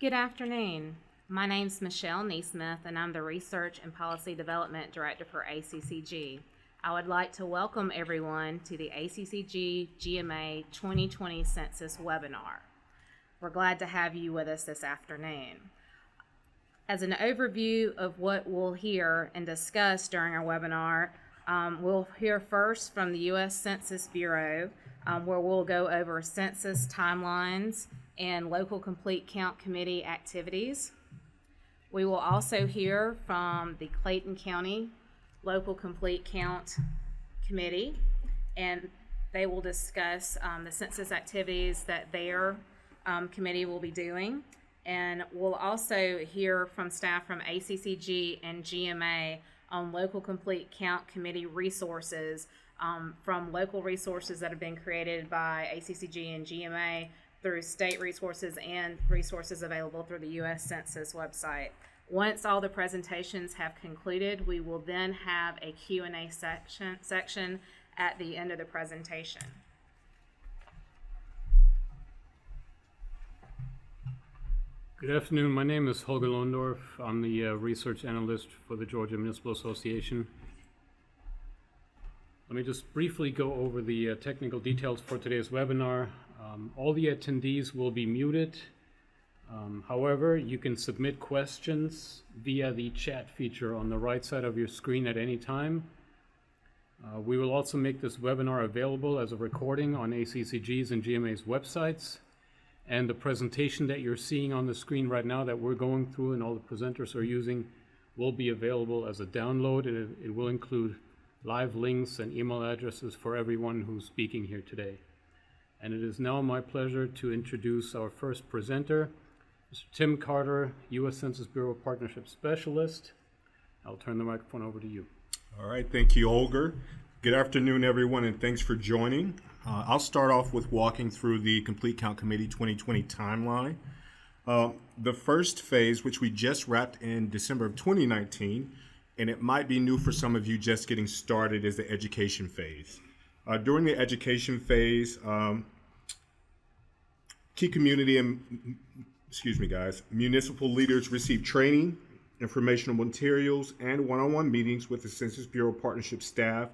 Good afternoon. My name's Michelle Neesmith, and I'm the Research and Policy Development Director for ACCG. I would like to welcome everyone to the ACCG GMA 2020 Census webinar. We're glad to have you with us this afternoon. As an overview of what we'll hear and discuss during our webinar, we'll hear first from the U.S. Census Bureau, where we'll go over census timelines and local complete count committee activities. We will also hear from the Clayton County Local Complete Count Committee, and they will discuss the census activities that their committee will be doing. And we'll also hear from staff from ACCG and GMA on local complete count committee resources, from local resources that have been created by ACCG and GMA through state resources and resources available through the U.S. Census website. Once all the presentations have concluded, we will then have a Q&A section at the end of the presentation. Good afternoon. My name is Holger Lohndorf. I'm the research analyst for the Georgia Municipal Association. Let me just briefly go over the technical details for today's webinar. All the attendees will be muted. However, you can submit questions via the chat feature on the right side of your screen at any time. We will also make this webinar available as a recording on ACCG's and GMA's websites. And the presentation that you're seeing on the screen right now that we're going through and all the presenters are using will be available as a download. It will include live links and email addresses for everyone who's speaking here today. And it is now my pleasure to introduce our first presenter, Mr. Tim Carter, U.S. Census Bureau Partnership Specialist. I'll turn the microphone over to you. All right, thank you, Holger. Good afternoon, everyone, and thanks for joining. I'll start off with walking through the Complete Count Committee 2020 timeline. The first phase, which we just wrapped in December of 2019, and it might be new for some of you just getting started, is the education phase. During the education phase, key community and, municipal leaders receive training, informational materials, and one-on-one meetings with the Census Bureau partnership staff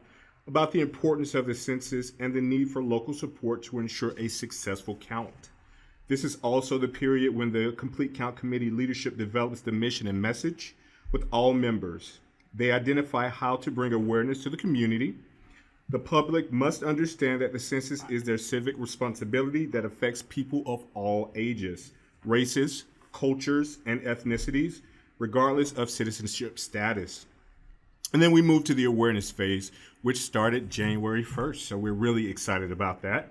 about the importance of the census and the need for local support to ensure a successful count. This is also the period when the Complete Count Committee leadership develops the mission and message with all members. They identify how to bring awareness to the community. The public must understand that the census is their civic responsibility that affects people of all ages, races, cultures, and ethnicities, regardless of citizenship status. And then we move to the awareness phase, which started January 1st, so we're really excited about that.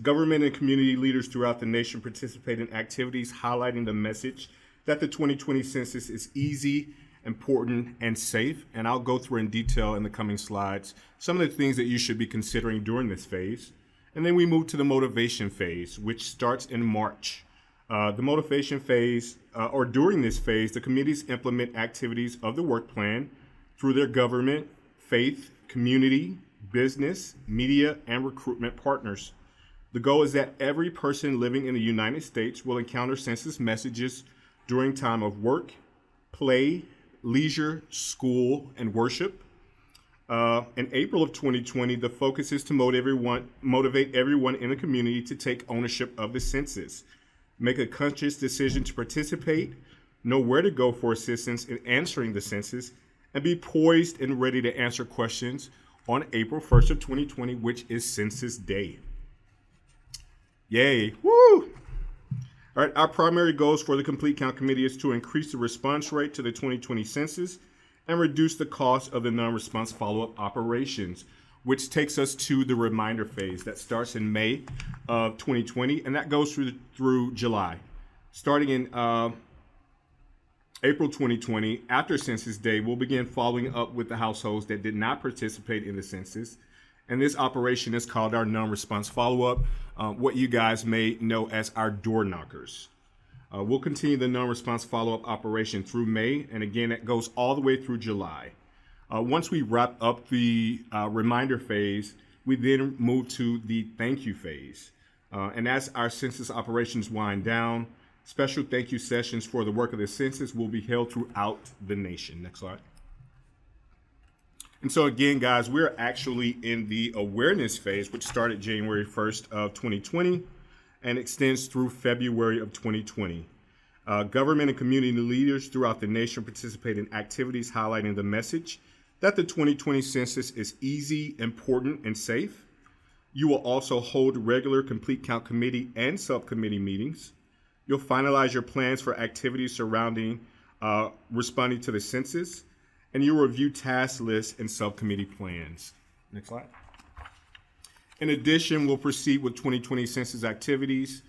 Government and community leaders throughout the nation participate in activities highlighting the message that the 2020 census is easy, important, and safe, and I'll go through in detail in the coming slides some of the things that you should be considering during this phase. And then we move to the motivation phase, which starts in March. The motivation phase, or during this phase, the committees implement activities of the work plan through their government, faith, community, business, media, and recruitment partners. The goal is that every person living in the United States will encounter census messages during time of work, play, leisure, school, and worship. In April of 2020, the focus is to motivate everyone in the community to take ownership of the census, make a conscious decision to participate, know where to go for assistance in answering the census, and be poised and ready to answer questions on April 1st of 2020, which is Census Day. Yay, woo! All right, our primary goals for the Complete Count Committee is to increase the response rate to the 2020 census and reduce the cost of the non-response follow-up operations, which takes us to the reminder phase that starts in May of 2020, and that goes through July. Starting in April 2020, after Census Day, we'll begin following up with the households that did not participate in the census, and this operation is called our non-response follow-up, what you guys may know as our door knockers. We'll continue the non-response follow-up operation through May, and again, it goes all the way through July. Once we wrap up the reminder phase, we then move to the thank you phase. And as our census operations wind down, Special thank you sessions for the work of the census will be held throughout the nation. Next slide. And so again, guys, we're actually in the awareness phase, which started January 1st of 2020 and extends through February of 2020. Government and community leaders throughout the nation participate in activities highlighting the message that the 2020 census is easy, important, and safe. You will also hold regular complete count committee and subcommittee meetings. You'll finalize your plans for activities surrounding responding to the census, and you'll review task lists and subcommittee plans. Next slide. In addition, we'll proceed with 2020 census activities,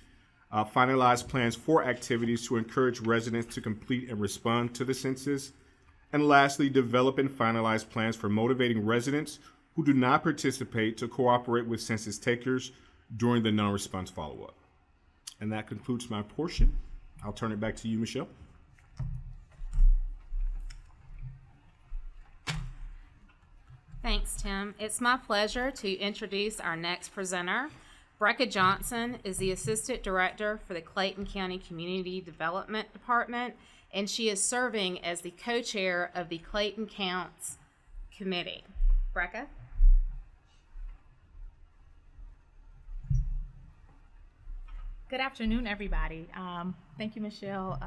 finalize plans for activities to encourage residents to complete and respond to the census, and lastly, develop and finalize plans for motivating residents who do not participate to cooperate with census takers during the non-response follow-up. And that concludes my portion. I'll turn it back to you, Michelle. Thanks, Tim. It's my pleasure to introduce our next presenter. Breka Johnson is the Assistant Director for the Clayton County Community Development Department, and she is serving as the co-chair of the Clayton Counts Committee. Breka? Good afternoon, everybody. Thank you, Michelle.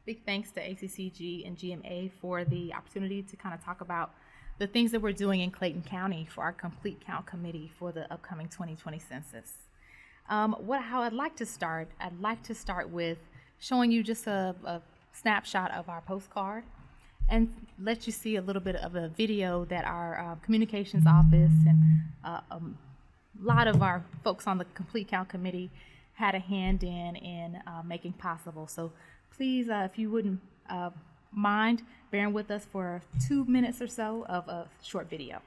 Big thanks to ACCG and GMA for the opportunity to kind of talk about the things that we're doing in Clayton County for our Complete Count Committee for the upcoming 2020 census. How I'd like to start with showing you just a snapshot of our postcard and let you see a little bit of a video that our communications office and a lot of our folks on the Complete Count Committee had a hand in making possible. So please, if you wouldn't mind bearing with us for 2 minutes or so of a short video.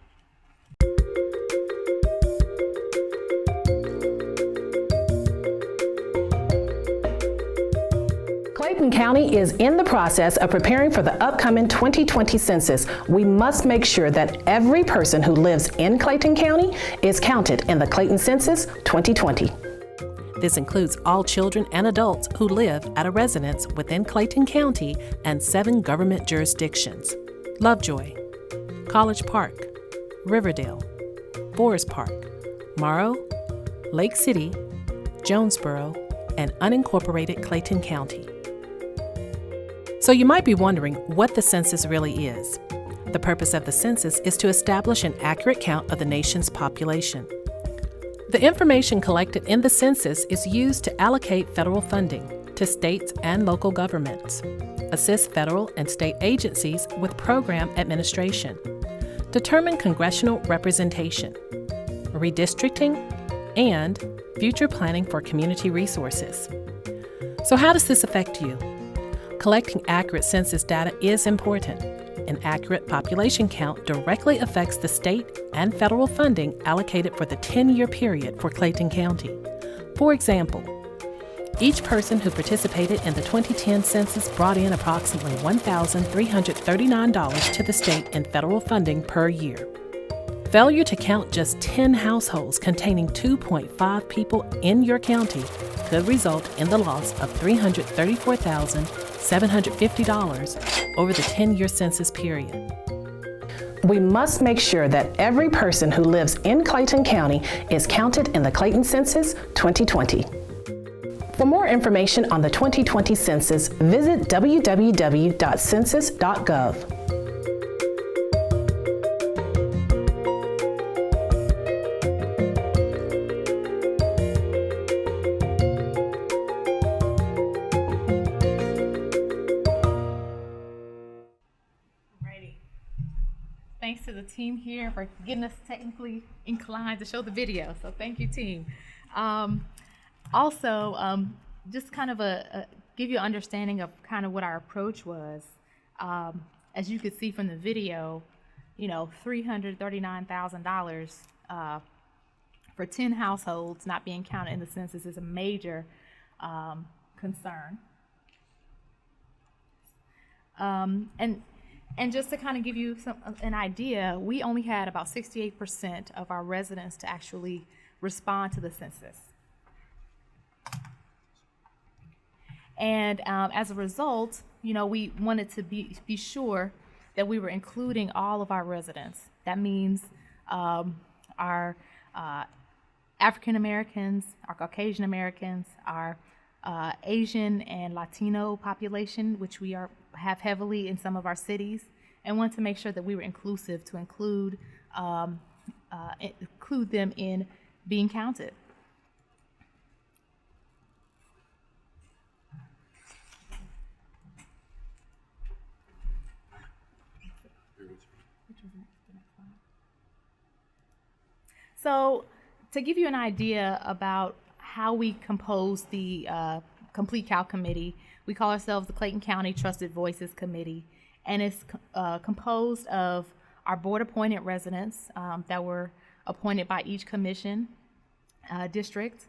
Clayton County is in the process of preparing for the upcoming 2020 census. We must make sure that every person who lives in Clayton County is counted in the Clayton Census 2020. This includes all children and adults who live at a residence within Clayton County and 7 government jurisdictions: Lovejoy, College Park, Riverdale, Forest Park, Morrow, Lake City, Jonesboro, and unincorporated Clayton County. So you might be wondering what the census really is. The purpose of the census is to establish an accurate count of the nation's population. The information collected in the census is used to allocate federal funding to states and local governments, assist federal and state agencies with program administration, determine congressional representation, redistricting, and future planning for community resources. So how does this affect you? Collecting accurate census data is important. An accurate population count directly affects the state and federal funding allocated for the 10-year period for Clayton County. For example, each person who participated in the 2010 census brought in approximately $1,339 to the state in federal funding per year. Failure to count just 10 households containing 2.5 people in your county could result in the loss of $334,750 over the 10-year census period. We must make sure that every person who lives in Clayton County is counted in the Clayton Census 2020. For more information on the 2020 census, visit www.census.gov. Thanks to the team here for getting us technically inclined to show the video. So thank you, team. Just kind of give you an understanding of kind of what our approach was. As you could see from the video, $339,000 for 10 households not being counted in the census is a major concern. And just to kind of give you an idea, we only had about 68% of our residents to actually respond to the census. And as a result, we wanted to be sure that we were including all of our residents. That means our African Americans, our Caucasian Americans, our Asian and Latino population, which we have heavily in some of our cities, and want to make sure that we were inclusive to include them in being counted. So, to give you an idea about how we compose the Complete Count Committee, we call ourselves the Clayton County Trusted Voices Committee, and it's composed of our board-appointed residents that were appointed by each commission district.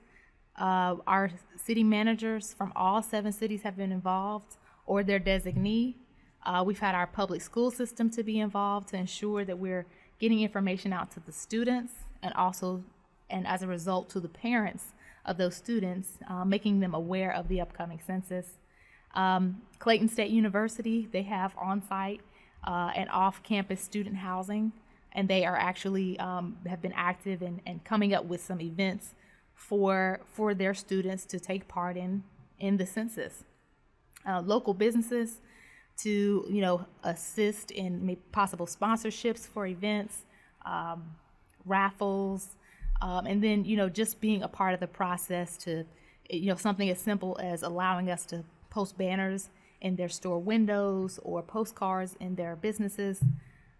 Our city managers from all 7 cities have been involved, or their designee. We've had our public school system to be involved to ensure that we're getting information out to the students, and as a result to the parents of those students, making them aware of the upcoming census. Clayton State University, they have on-site and off-campus student housing, and they are actually have been active in coming up with some events for their students to take part in the census. Local businesses to assist in possible sponsorships for events, raffles, and then just being a part of the process to something as simple as allowing us to post banners in their store windows or postcards in their businesses.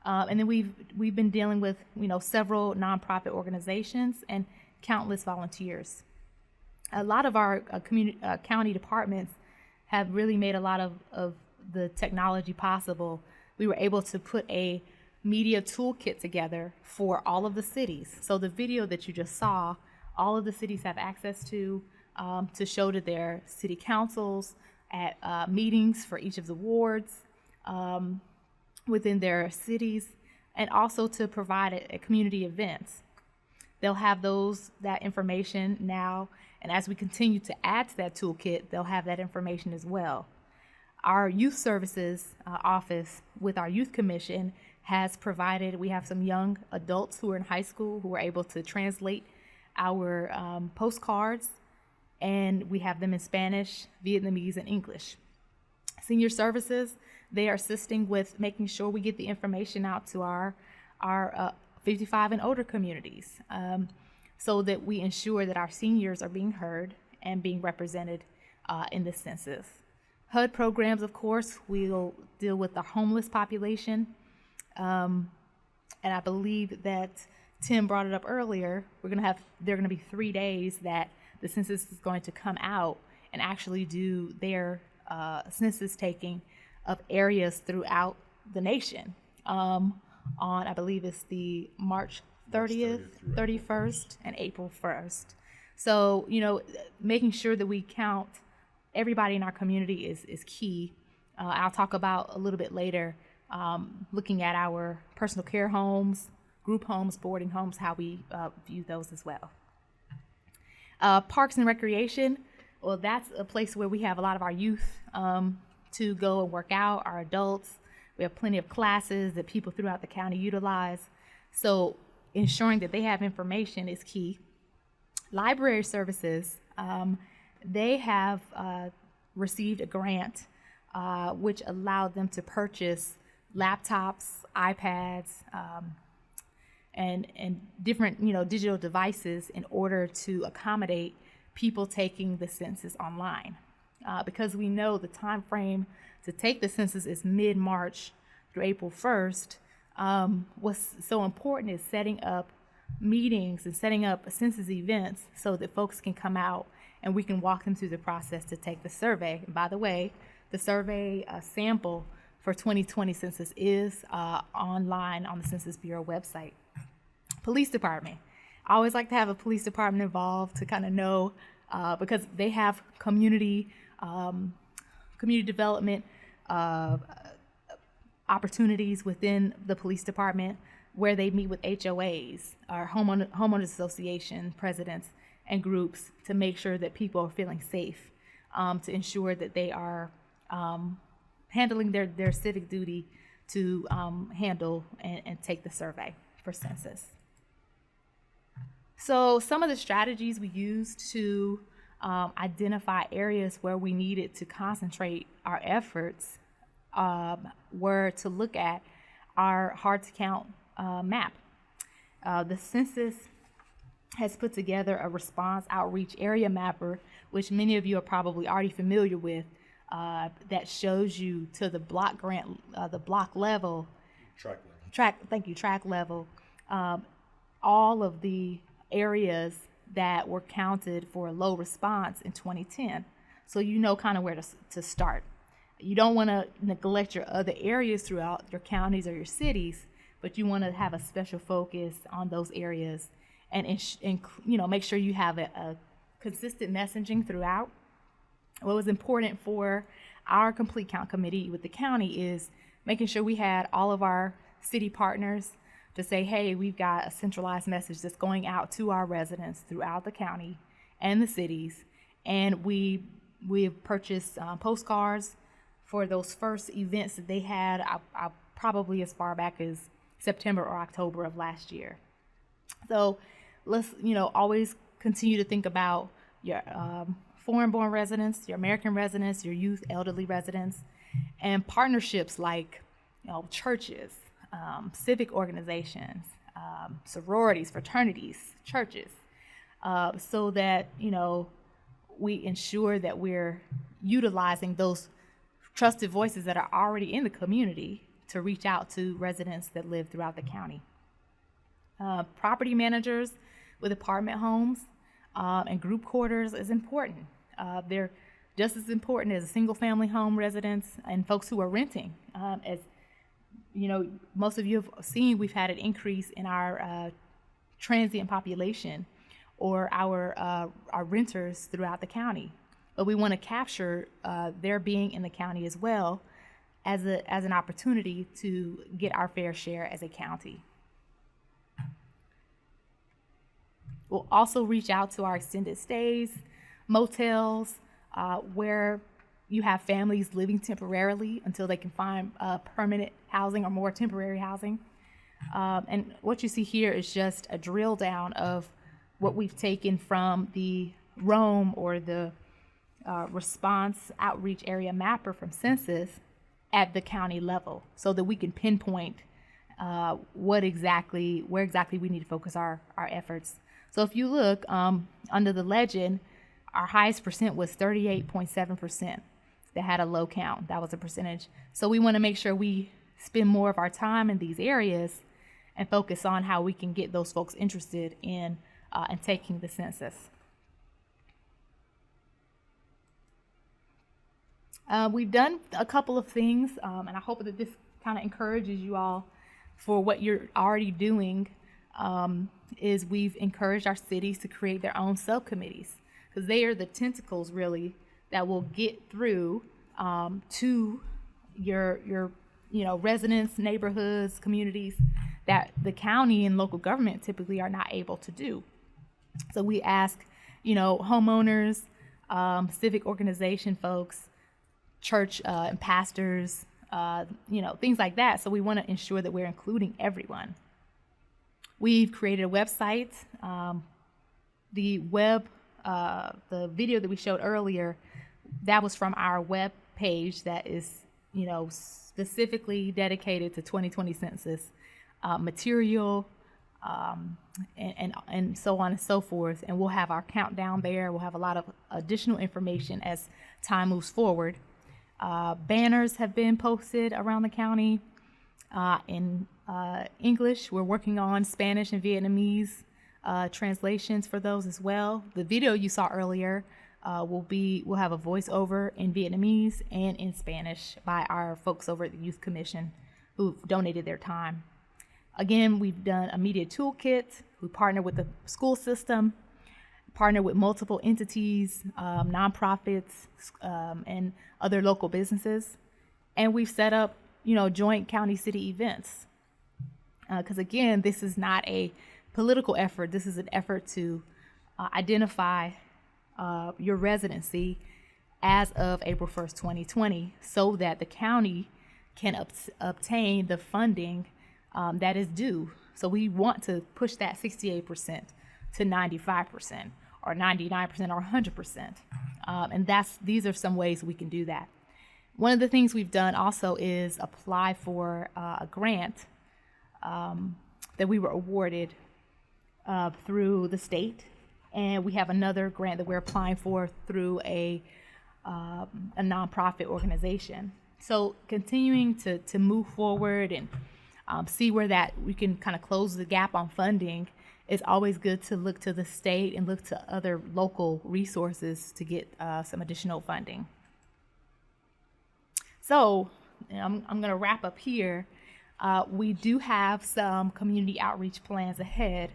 And then we've been dealing with several nonprofit organizations and countless volunteers. A lot of our county departments have really made a lot of the technology possible. We were able to put a media toolkit together for all of the cities. So the video that you just saw, all of the cities have access to show to their city councils at meetings for each of the wards within their cities, and also to provide at community events. They'll have that information now, and as we continue to add to that toolkit, they'll have that information as well. Our youth services office with our youth commission has provided, we have some young adults who are in high school who are able to translate our postcards, and we have them in Spanish, Vietnamese, and English. Senior services, they are assisting with making sure we get the information out to our 55 and older communities, so that we ensure that our seniors are being heard and being represented in the census. HUD programs, of course, we'll deal with the homeless population. And I believe that Tim brought it up earlier. There are going to be 3 days that the census is going to come out and actually do their census taking of areas throughout the nation. I believe it's the March 30th, 31st, and April 1st. So, making sure that we count everybody in our community is key. I'll talk about a little bit later, looking at our personal care homes, group homes, boarding homes, how we view those as well. Parks and recreation, well, that's a place where we have a lot of our youth to go and work out, our adults. We have plenty of classes that people throughout the county utilize. So ensuring that they have information is key. Library services, they have received a grant which allowed them to purchase laptops, iPads, and different digital devices in order to accommodate people taking the census online. Because we know the time frame to take the census is mid-March through April 1st, what's so important is setting up meetings and setting up census events so that folks can come out and we can walk them through the process to take the survey. And by the way, the survey sample for 2020 census is online on the Census Bureau website. Police department. I always like to have a police department involved to kind of know, because they have community development opportunities within the police department where they meet with HOAs, or homeowners association presidents and groups, to make sure that people are feeling safe to ensure that they are handling their civic duty to handle and take the survey for census. So some of the strategies we used to identify areas where we needed to concentrate our efforts were to look at our hard to count map. The census has put together a response outreach area mapper, which many of you are probably already familiar with, that shows you to the block level, track level, all of the areas that were counted for a low response in 2010. So you know kind of where to start. You don't want to neglect your other areas throughout your counties or your cities, but you want to have a special focus on those areas and make sure you have a consistent messaging throughout. What was important for our complete count committee with the county is making sure we had all of our city partners to say, hey, we've got a centralized message that's going out to our residents throughout the county and the cities. And we have purchased postcards for those first events that they had, probably as far back as September or October of last year. So let's, always continue to think about your foreign-born residents, your American residents, your youth, elderly residents, and partnerships like, churches, civic organizations, sororities, fraternities, churches, so that, we ensure that we're utilizing those trusted voices that are already in the community to reach out to residents that live throughout the county. Property managers with apartment homes and group quarters is important. They're just as important as single family home residents and folks who are renting. As most of you have seen, we've had an increase in our transient population or our renters throughout the county. But we want to capture their being in the county as well as an opportunity to get our fair share as a county. We'll also reach out to our extended stays, motels, where you have families living temporarily until they can find permanent housing or more temporary housing. And what you see here is just a drill down of what we've taken from the ROAM or the response outreach area mapper from Census at the county level, so that we can pinpoint where exactly we need to focus our efforts. So if you look under the legend, our highest percent was 38.7% that had a low count. That was a percentage. So we want to make sure we spend more of our time in these areas and focus on how we can get those folks interested in taking the census. We've done a couple of things, and I hope that this kind of encourages you all for what you're already doing. Is we've encouraged our cities to create their own subcommittees, because they are the tentacles really that will get through to your residents, neighborhoods, communities that the county and local government typically are not able to do. So we ask homeowners, civic organization folks, church and pastors, things like that. So we want to ensure that we're including everyone. We've created a website. The video that we showed earlier, that was from our web page that is, specifically dedicated to 2020 census material, and so on and so forth. And we'll have our countdown there. We'll have a lot of additional information as time moves forward. Banners have been posted around the county in English. We're working on Spanish and Vietnamese translations for those as well. The video you saw earlier we'll have a voiceover in Vietnamese and in Spanish by our folks over at the Youth Commission who've donated their time. Again, we've done a media toolkit. We partner with the school system, partner with multiple entities, nonprofits, and other local businesses. And we've set up, joint county city events. Because again, this is not a political effort. This is an effort to identify your residency as of April 1st, 2020, so that the county can obtain the funding that is due. So we want to push that 68% to 95% or 99% or 100%. And these are some ways we can do that. One of the things we've done also is apply for a grant that we were awarded through the state. And we have another grant that we're applying for through a nonprofit organization. So continuing to move forward and see where that we can kind of close the gap on funding. It's always good to look to the state and look to other local resources to get some additional funding. So I'm going to wrap up here. We do have some community outreach plans ahead.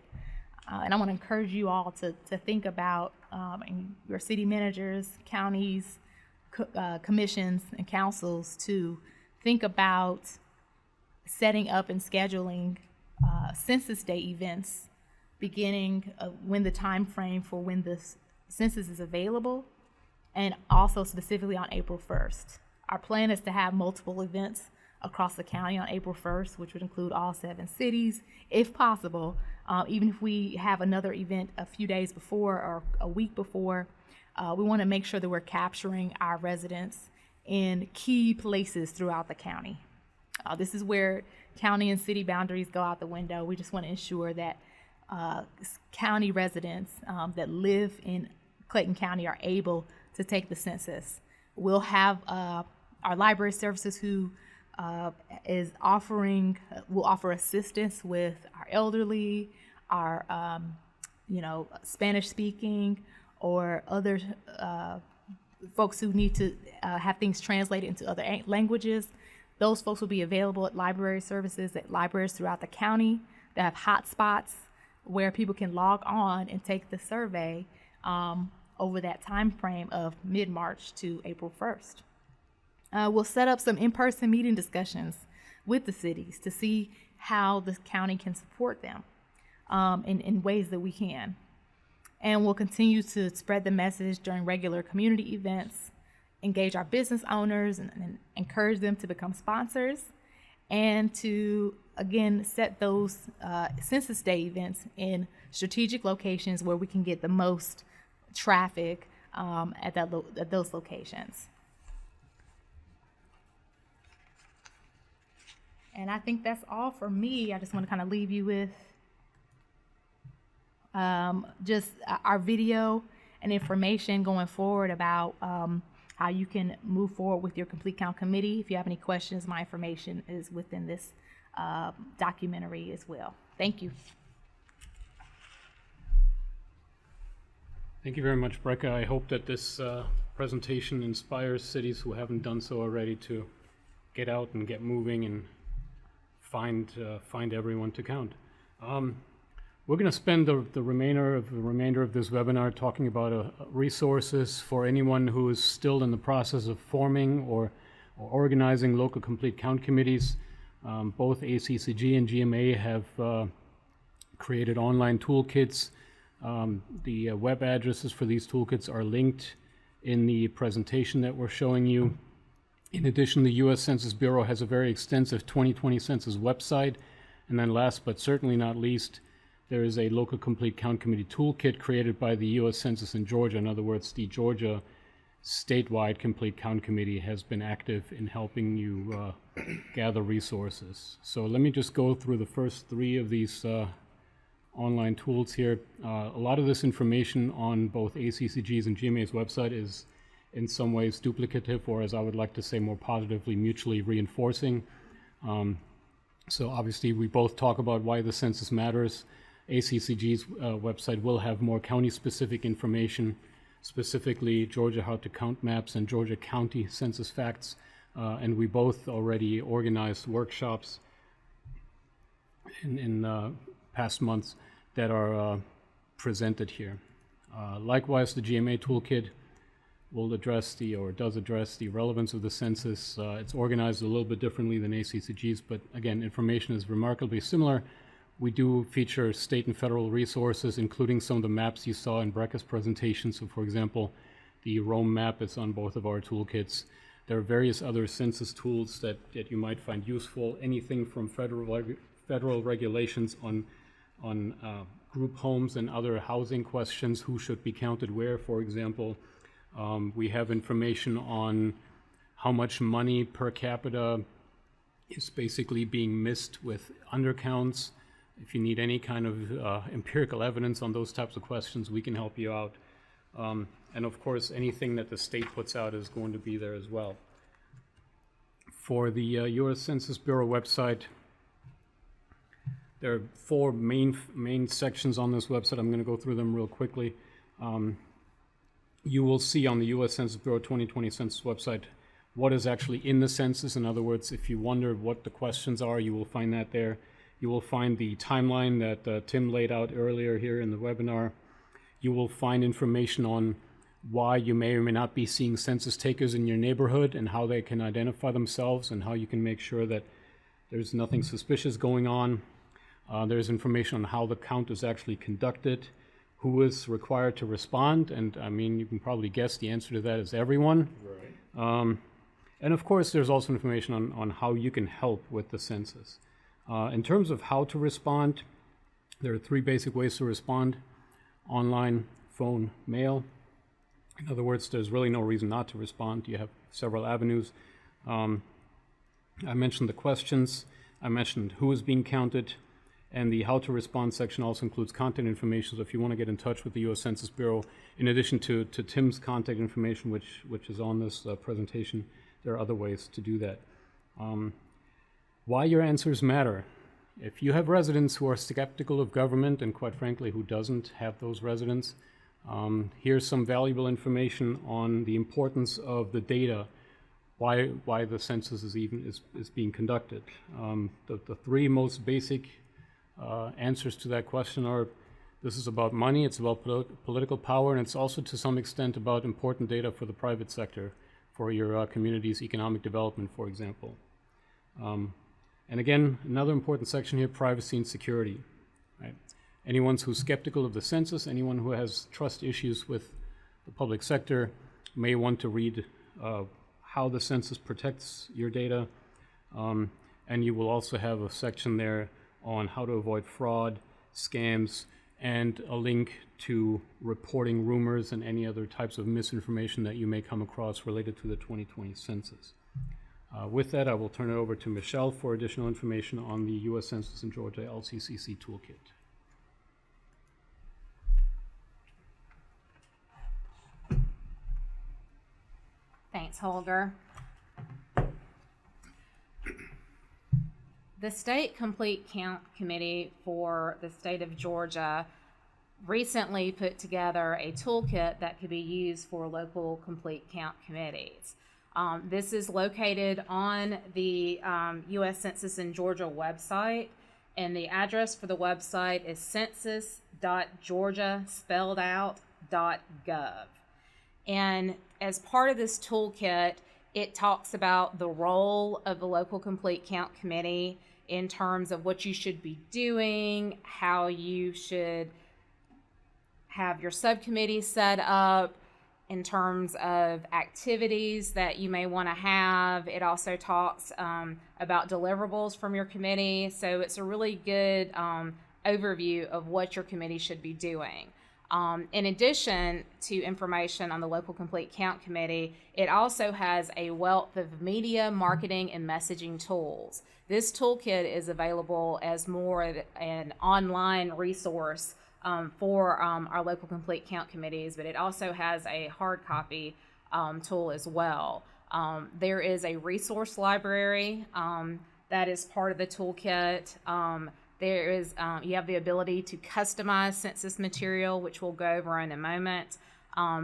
And I want to encourage you all to think about your city managers, counties, commissions, and councils to think about setting up and scheduling Census Day events beginning when the time frame for when the census is available, and also specifically on April 1st. Our plan is to have multiple events across the county on April 1st, which would include all 7 cities, if possible. Even if we have another event a few days before or a week before, we want to make sure that we're capturing our residents in key places throughout the county. This is where county and city boundaries go out the window. We just want to ensure that county residents that live in Clayton County are able to take the census. We'll have our library services who will offer assistance with our elderly, our Spanish speaking, or other folks who need to have things translated into other languages. Those folks will be available at library services at libraries throughout the county that have hot spots where people can log on and take the survey over that time frame of mid-March to April 1st. We'll set up some in-person meeting discussions with the cities to see how the county can support them in ways that we can. And we'll continue to spread the message during regular community events, engage our business owners and encourage them to become sponsors, and to, again, set those Census Day events in strategic locations where we can get the most traffic at those locations. And I think that's all for me. I just want to kind of leave you with just our video and information going forward about how you can move forward with your Complete Count Committee. If you have any questions, my information is within this documentary as well. Thank you. Thank you very much, Breka. I hope that this presentation inspires cities who haven't done so already to get out and get moving and find everyone to count. We're going to spend the remainder of this webinar talking about resources for anyone who is still in the process of forming or organizing local complete count committees. Both ACCG and GMA have created online toolkits. The web addresses for these toolkits are linked in the presentation that we're showing you. In addition, the U.S. Census Bureau has a very extensive 2020 census website. And then last but certainly not least, there is a local complete count committee toolkit created by the U.S. Census in Georgia. In other words, the Georgia statewide complete count committee has been active in helping you gather resources. So let me just go through the first 3 of these online tools here. A lot of this information on both ACCG's and GMA's website is in some ways duplicative, or as I would like to say more positively, mutually reinforcing. So obviously we both talk about why the census matters. ACCG's website will have more county-specific information, specifically Georgia How to Count maps and Georgia County census facts. And we both already organized workshops in past months that are presented here. Likewise, the GMA Toolkit will does address the relevance of the census. It's organized a little bit differently than ACCG's, but again, information is remarkably similar. We do feature state and federal resources, including some of the maps you saw in Breka's presentation. So for example, The Rome map is on both of our toolkits. There are various other census tools that you might find useful, anything from federal regulations on group homes and other housing questions, who should be counted where, for example. We have information on how much money per capita is basically being missed with undercounts. If you need any kind of empirical evidence on those types of questions, we can help you out. And of course, anything that the state puts out is going to be there as well. For the U.S. Census Bureau website, there are 4 main sections on this website. I'm going to go through them real quickly. You will see on the U.S. Census Bureau 2020 Census website what is actually in the census. In other words, if you wonder what the questions are, you will find that there. You will find the timeline that Tim laid out earlier here in the webinar. You will find information on why you may or may not be seeing census takers in your neighborhood and how they can identify themselves and how you can make sure that there's nothing suspicious going on. There's information on how the count is actually conducted, who is required to respond, and I mean, you can probably guess the answer to that is everyone. Right. And of course, there's also information on how you can help with the census. In terms of how to respond, there are 3 basic ways to respond: online, phone, mail. In other words, there's really no reason not to respond. You have several avenues. I mentioned the questions. I mentioned who is being counted. And the how to respond section also includes contact information. So if you want to get in touch with the U.S. Census Bureau, in addition to Tim's contact information, which is on this presentation, there are other ways to do that. Why your answers matter. If you have residents who are skeptical of government, and quite frankly, who doesn't have those residents, here's some valuable information on the importance of the data, why the census is being conducted. The 3 most basic answers to that question are: this is about money, it's about political power, and it's also to some extent about important data for the private sector, for your community's economic development, for example. And again, another important section here: privacy and security. Right? Anyone who's skeptical of the census, anyone who has trust issues with the public sector, may want to read how the census protects your data. And you will also have a section there on how to avoid fraud, scams, and a link to reporting rumors and any other types of misinformation that you may come across related to the 2020 census. With that, I will turn it over to Michelle for additional information on the U.S. Census in Georgia LCCC Toolkit. Thanks, Holger. The State Complete Count Committee for the state of Georgia recently put together a toolkit that could be used for local complete count committees. This is located on the U.S. Census in Georgia website, and the address for the website is census.georgia.gov. And as part of this toolkit, it talks about the role of the local complete count committee in terms of what you should be doing, how you should have your subcommittee set up, in terms of activities that you may want to have. It also talks about deliverables from your committee. So it's a really good overview of what your committee should be doing. In addition to information on the local complete count committee, it also has a wealth of media, marketing, and messaging tools. This toolkit is available as more of an online resource for our local complete count committees, but it also has a hard copy tool as well. There is a resource library that is part of the toolkit. There is, you have the ability to customize census material, which we'll go over in a moment.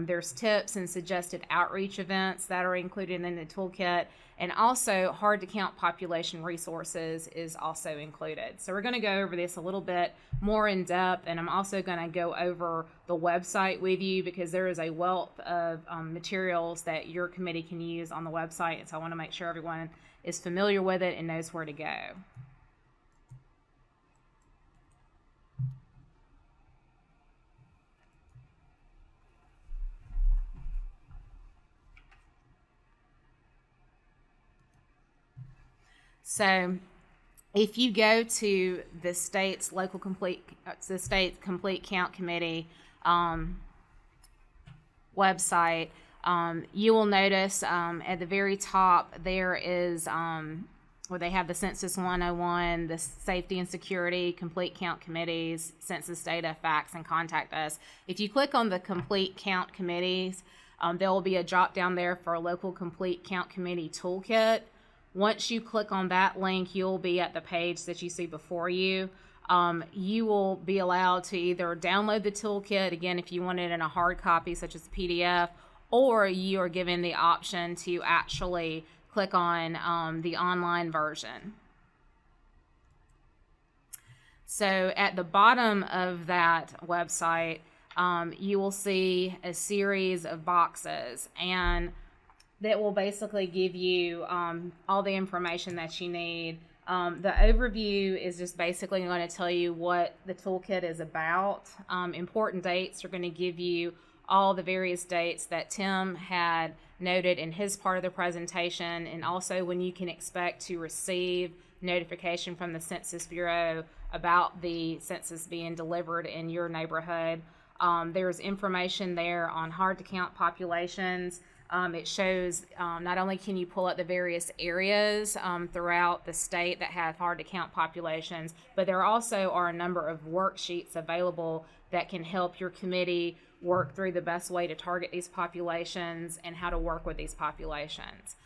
There's tips and suggested outreach events that are included in the toolkit, and also hard to count population resources is also included. So we're going to go over this a little bit more in depth, and I'm also going to go over the website with you because there is a wealth of materials that your committee can use on the website, and so I want to make sure everyone is familiar with it and knows where to go. So if you go to the state's complete count committee website, you will notice at the very top there is where they have the Census 101, the Safety and Security, Complete Count Committees, Census Data, Facts, and Contact Us. If you click on the Complete Count Committees, there will be a drop down there for a local Complete Count Committee Toolkit. Once you click on that link, you'll be at the page that you see before you. You will be allowed to either download the toolkit, again, if you want it in a hard copy, such as PDF, or you are given the option to actually click on the online version. So at the bottom of that website, you will see a series of boxes, and that will basically give you all the information that you need. The overview is just basically going to tell you what the toolkit is about. Important dates are going to give you all the various dates that Tim had noted in his part of the presentation, and also when you can expect to receive notification from the Census Bureau about the census being delivered in your neighborhood. There's information there on hard to count populations. It shows not only can you pull up the various areas throughout the state that have hard to count populations, but there also are a number of worksheets available that can help your committee work through the best way to target these populations and how to work with these populations.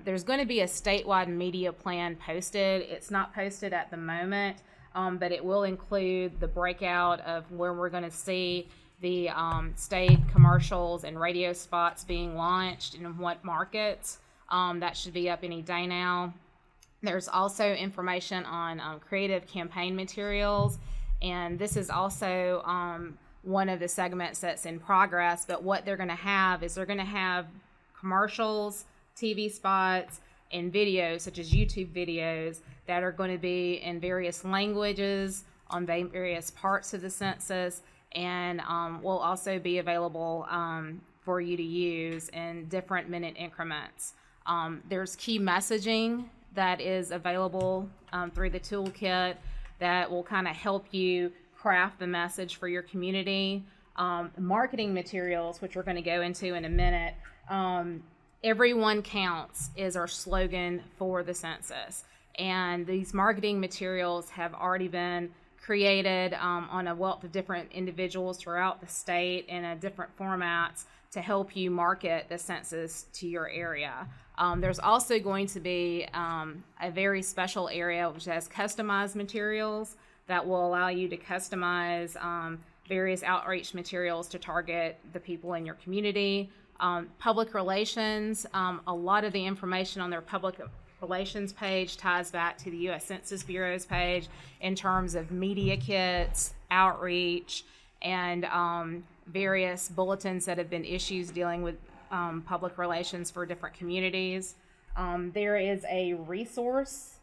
There's going to be a statewide media plan posted. It's not posted at the moment, but it will include the breakout of where we're going to see the state commercials and radio spots being launched and in what markets. That should be up any day now. There's also information on creative campaign materials, and this is also one of the segments that's in progress. But what they're going to have is they're going to have commercials, TV spots, and videos such as YouTube videos that are going to be in various languages on various parts of the census, and will also be available for you to use in different minute increments. There's key messaging that is available through the toolkit that will kind of help you craft the message for your community. Marketing materials, which we're going to go into in a minute. Everyone counts is our slogan for the census, and these marketing materials have already been created on a wealth of different individuals throughout the state in different formats to help you market the census to your area. There's also going to be a very special area which has customized materials that will allow you to customize various outreach materials to target the people in your community. Public relations, a lot of the information on their public relations page ties back to the U.S. Census Bureau's page in terms of media kits, outreach, and various bulletins that have been issues dealing with public relations for different communities. There is a resource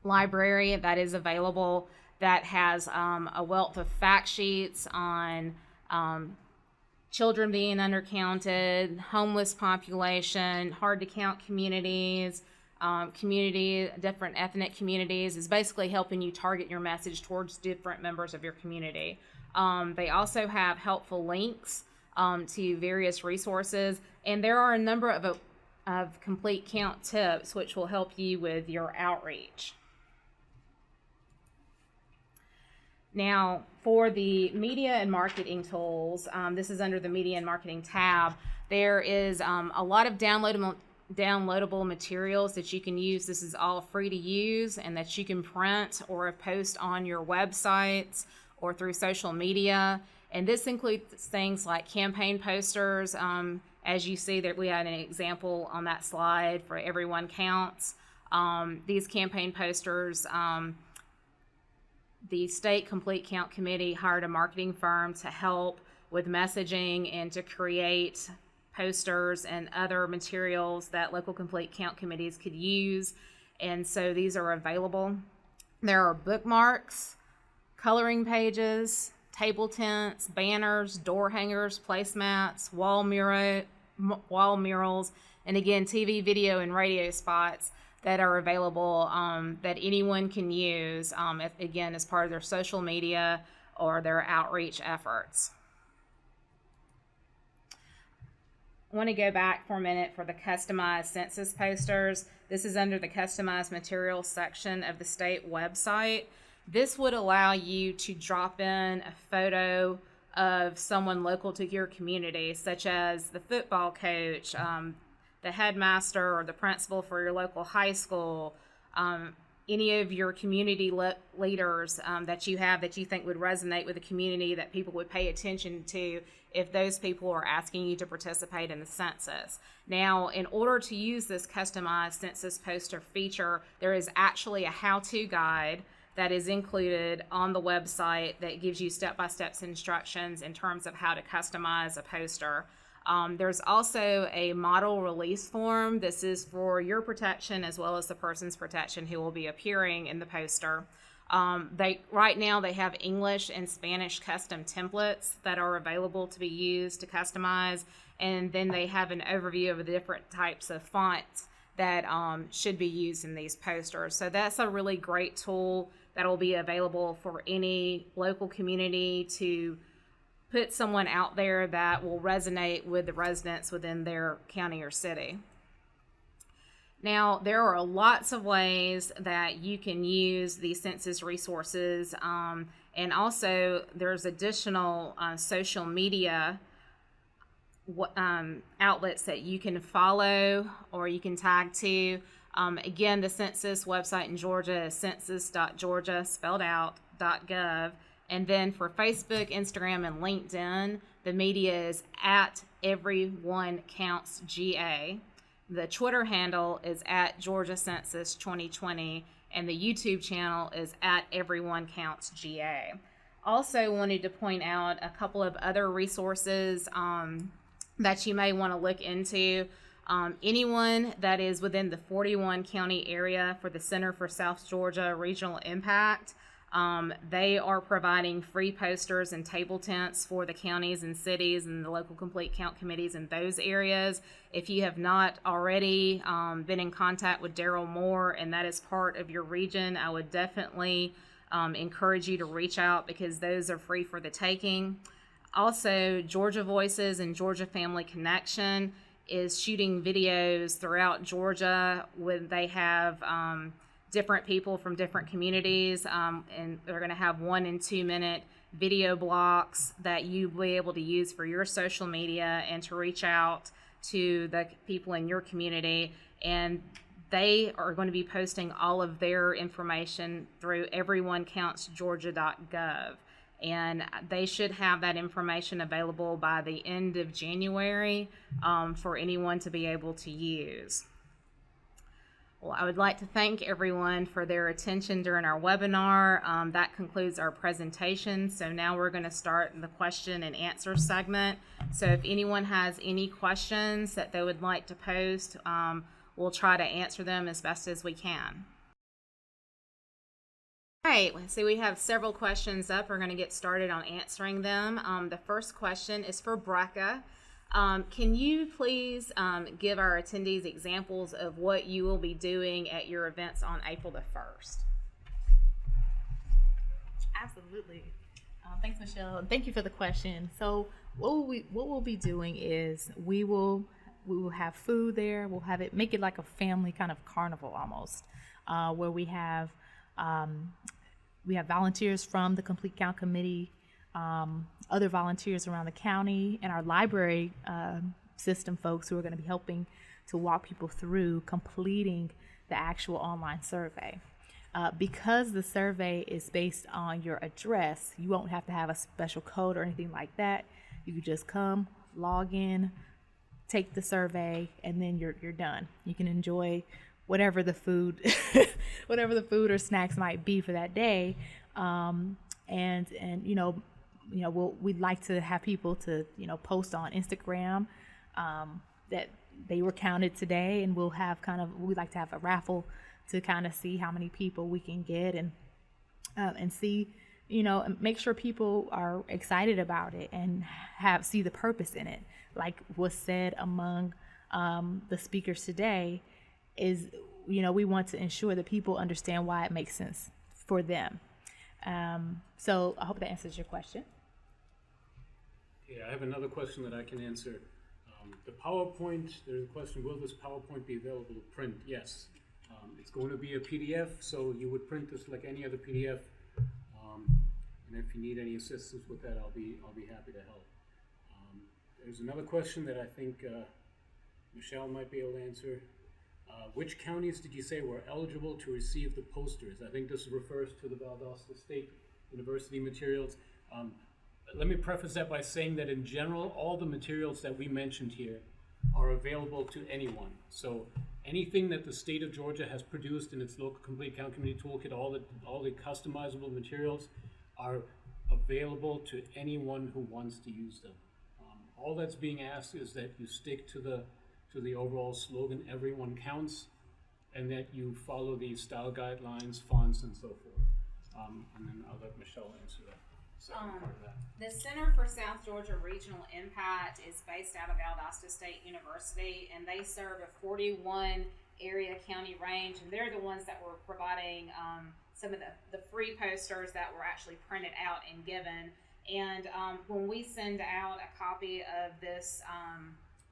library that is available that has a wealth of fact sheets on children being undercounted, homeless population, hard to count communities, different ethnic communities. Is basically helping you target your message towards different members of your community. They also have helpful links to various resources, and there are a number of complete count tips which will help you with your outreach. Now, for the media and marketing tools, this is under the media and marketing tab. There is a lot of downloadable materials that you can use. This is all free to use and that you can print or post on your websites or through social media. And this includes things like campaign posters. As you see that we had an example on that slide for Everyone Counts. These campaign posters, the State Complete Count Committee hired a marketing firm to help with messaging and to create posters and other materials that local complete count committees could use. And so these are available. There are bookmarks, coloring pages, table tents, banners, door hangers, placemats, wall murals, and again, TV, video, and radio spots that are available that anyone can use, again, as part of their social media or their outreach efforts. I want to go back for a minute for the customized census posters. This is under the customized materials section of the state website. This would allow you to drop in a photo of someone local to your community, such as the football coach, the headmaster or the principal for your local high school, any of your community leaders that you have that you think would resonate with the community, that people would pay attention to if those people are asking you to participate in the census. Now, in order to use this customized census poster feature, there is actually a how-to guide that is included on the website that gives you step-by-step instructions in terms of how to customize a poster. There's also a model release form. This is for your protection as well as the person's protection who will be appearing in the poster. Right now they have English and Spanish custom templates that are available to be used to customize, and then they have an overview of the different types of fonts that should be used in these posters. So that's a really great tool that will be available for any local community to put someone out there that will resonate with the residents within their county or city. Now, there are lots of ways that you can use these census resources, and also there's additional social media outlets that you can follow or you can tag to. Again, the census website in Georgia is census.georgia, spelled out, .gov. And then for Facebook, Instagram, and LinkedIn, the media is at Everyone Counts GA. The Twitter handle is at Georgia Census 2020, and the YouTube channel is at Everyone Counts GA. Also wanted to point out a couple of other resources that you may want to look into. Anyone that is within the 41 county area for the Center for South Georgia Regional Impact, they are providing free posters and table tents for the counties and cities and the local complete count committees in those areas. If you have not already been in contact with Daryl Moore and that is part of your region, I would definitely encourage you to reach out because those are free for the taking. Also, Georgia Voices and Georgia Family Connection is shooting videos throughout Georgia when they have different people from different communities, and they're going to have 1 and 2 minute video blocks that you'll be able to use for your social media and to reach out to the people in your community. And they are going to be posting all of their information through everyonecountsgeorgia.gov. And they should have that information available by the end of January for anyone to be able to use. Well, I would like to thank everyone for their attention during our webinar. That concludes our presentation. So now we're going to start the question and answer segment. So if anyone has any questions that they would like to post, we'll try to answer them as best as we can. All right, so we have several questions up. We're going to get started on answering them. The first question is for Breka. Can you please give our attendees examples of what you will be doing at your events on April the 1st? Absolutely. Thanks, Michelle. Thank you for the question. So what we'll be doing is we will have food there. We'll have make it like a family kind of carnival almost, where we have volunteers from the Complete Count Committee, other volunteers around the county, and our library system folks who are going to be helping to walk people through completing the actual online survey. Because the survey is based on your address, you won't have to have a special code or anything like that. You can just come, log in, take the survey, and then you're done. You can enjoy whatever the food or snacks might be for that day, and we'd like to have people to post on Instagram that they were counted today, and we'd like to have a raffle to kind of see how many people we can get and see, make sure people are excited about it and see the purpose in it. Like was said among the speakers today, is we want to ensure that people understand why it makes sense for them. So I hope that answers your question. Yeah, I have another question that I can answer. The PowerPoint, there's a question, will this PowerPoint be available to print? Yes. It's going to be a PDF, so you would print this like any other PDF. And if you need any assistance with that, I'll be happy to help. There's another question that I think Michelle might be able to answer. Which counties did you say were eligible to receive the posters? I think this refers to the Valdosta State University materials. Let me preface that by saying that in general, all the materials that we mentioned here are available to anyone. So anything that the state of Georgia has produced in its local complete count community toolkit, all the customizable materials are available to anyone who wants to use them. All that's being asked is that you stick to the overall slogan, everyone counts, and that you follow these style guidelines, fonts, and so forth. And then I'll let Michelle answer that second part of that. The Center for South Georgia Regional Impact is based out of Valdosta State University, and they serve a 41 area county range, and they're the ones that were providing some of the free posters that were actually printed out and given. And when we send out a copy of this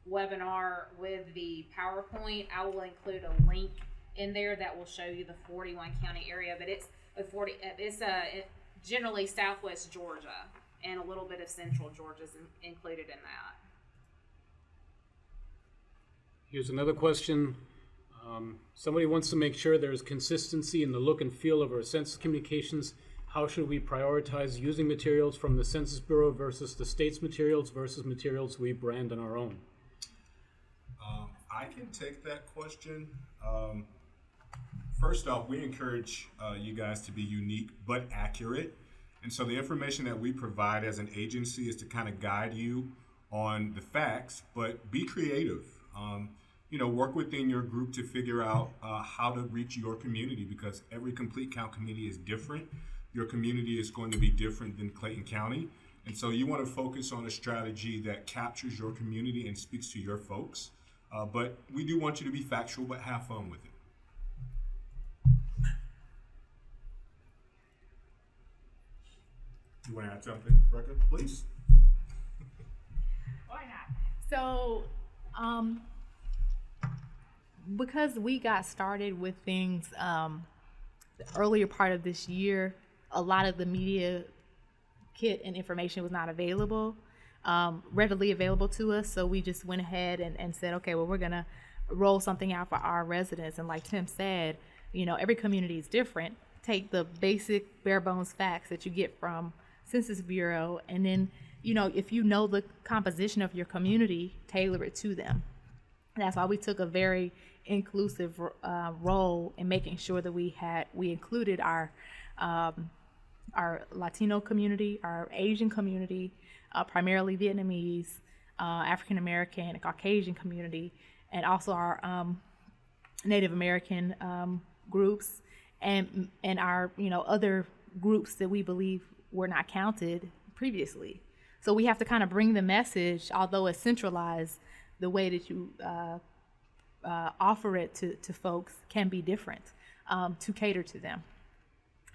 webinar with the PowerPoint, I will include a link in there that will show you the 41 county area, but it's generally Southwest Georgia, and a little bit of Central Georgia is included in that. Here's another question. Somebody wants to make sure there's consistency in the look and feel of our census communications. How should we prioritize using materials from the Census Bureau versus the state's materials versus materials we brand on our own? I can take that question. First off, we encourage you guys to be unique but accurate. And so the information that we provide as an agency is to kind of guide you on the facts, but be creative. Work within your group to figure out how to reach your community, because every complete count community is different. Your community is going to be different than Clayton County. And so you want to focus on a strategy that captures your community and speaks to your folks. But we do want you to be factual, but have fun with it. You want to add something, Breka, please? Why not? So, because we got started with things the earlier part of this year, a lot of the media kit and information was not available, readily available to us. So we just went ahead and said, okay, well, we're going to roll something out for our residents. And like Tim said, every community is different. Take the basic bare bones facts that you get from Census Bureau, and then, if you know the composition of your community, tailor it to them. That's why we took a very inclusive role in making sure that we included our Latino community, our Asian community, primarily Vietnamese, African American, and Caucasian community, and also our Native American groups, and our other groups that we believe were not counted previously. So we have to kind of bring the message, although it's centralized, the way that you offer it to folks can be different to cater to them.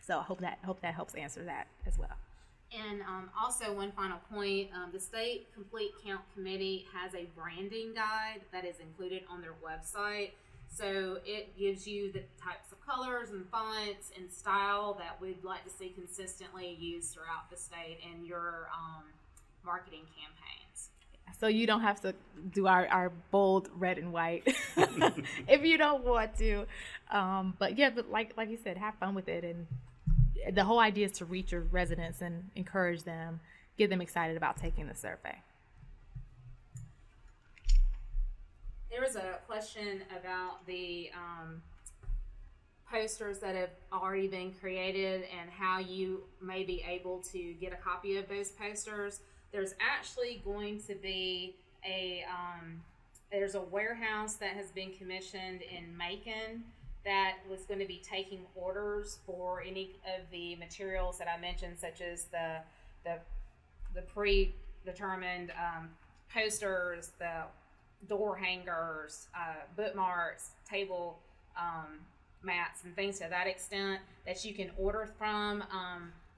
So I hope that helps answer that as well. And also one final point, the State Complete Count Committee has a branding guide that is included on their website. So it gives you the types of colors and fonts and style that we'd like to see consistently used throughout the state in your marketing campaigns. So you don't have to do our bold red and white if you don't want to. But like you said, have fun with it. And the whole idea is to reach your residents and encourage them, get them excited about taking the survey. There was a question about the posters that have already been created and how you may be able to get a copy of those posters. There's actually going to be there's a warehouse that has been commissioned in Macon that was going to be taking orders for any of the materials that I mentioned, such as the predetermined posters, the door hangers, bookmarks, table mats and things to that extent that you can order from.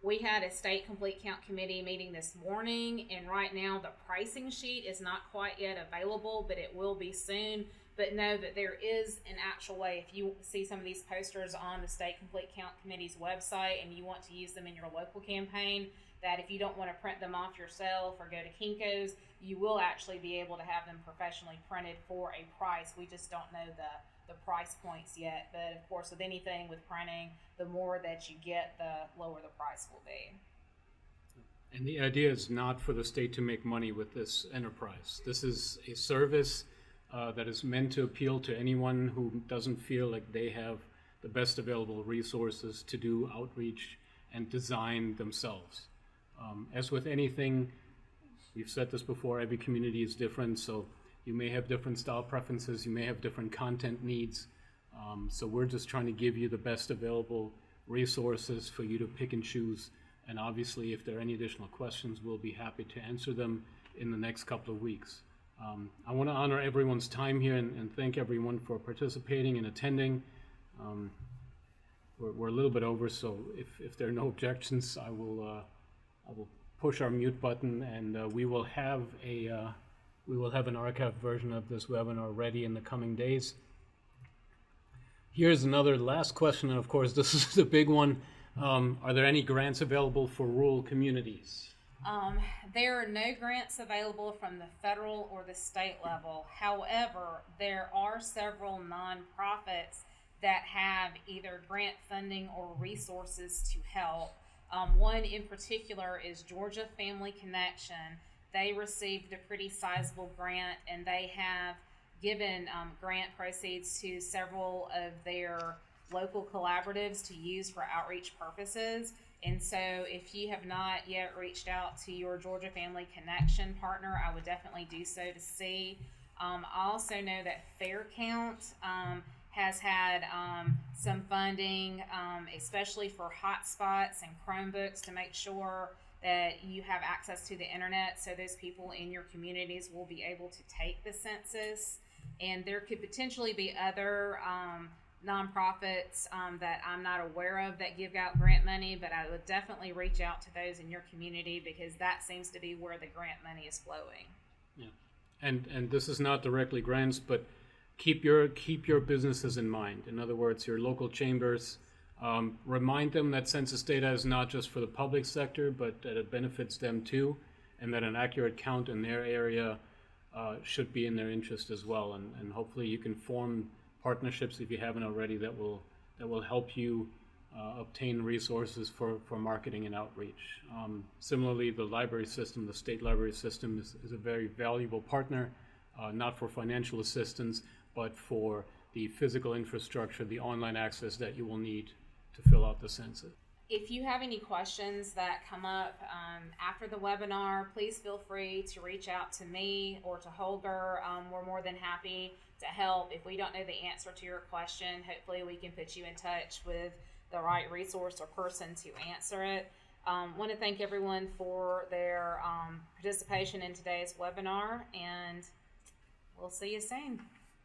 We had a state complete count committee meeting this morning, and right now the pricing sheet is not quite yet available, but it will be soon. But know that there is an actual way. If you see some of these posters on the state complete count committee's website and you want to use them in your local campaign, that if you don't want to print them off yourself or go to Kinko's, you will actually be able to have them professionally printed for a price. We just don't know the price points yet. But of course, with anything with printing, the more that you get, the lower the price will be. And the idea is not for the state to make money with this enterprise. This is a service that is meant to appeal to anyone who doesn't feel like they have the best available resources to do outreach and design themselves. As with anything, we've said this before, every community is different, so you may have different style preferences, you may have different content needs. So we're just trying to give you the best available resources for you to pick and choose. And obviously, if there are any additional questions, we'll be happy to answer them in the next couple of weeks. I want to honor everyone's time here and thank everyone for participating and attending. We're a little bit over, so if there are no objections, I will push our mute button, and we will have an archived version of this webinar ready in the coming days. Here's another last question, and of course this is the big one. Are there any grants available for rural communities? There are no grants available from the federal or the state level. However, there are several nonprofits that have either grant funding or resources to help. One in particular is Georgia Family Connection. They received a pretty sizable grant, and they have given grant proceeds to several of their local collaboratives to use for outreach purposes. And so if you have not yet reached out to your Georgia Family Connection partner, I would definitely do so to see. I also know that Faircount has had some funding, especially for hotspots and Chromebooks, to make sure that you have access to the internet, so those people in your communities will be able to take the census. And there could potentially be other nonprofits that I'm not aware of that give out grant money, but I would definitely reach out to those in your community, because that seems to be where the grant money is flowing. Yeah, and this is not directly grants, but keep your businesses in mind. In other words, your local chambers. Remind them that census data is not just for the public sector, but that it benefits them too, and that an accurate count in their area should be in their interest as well. And hopefully you can form partnerships, if you haven't already, that will help you obtain resources for marketing and outreach. Similarly, the library system, the state library system, is a very valuable partner, not for financial assistance, but for the physical infrastructure, the online access that you will need to fill out the census. If you have any questions that come up after the webinar, please feel free to reach out to me or to Holger. We're more than happy to help. If we don't know the answer to your question, hopefully we can put you in touch with the right resource or person to answer it. Want to thank everyone for their participation in today's webinar, and we'll see you soon.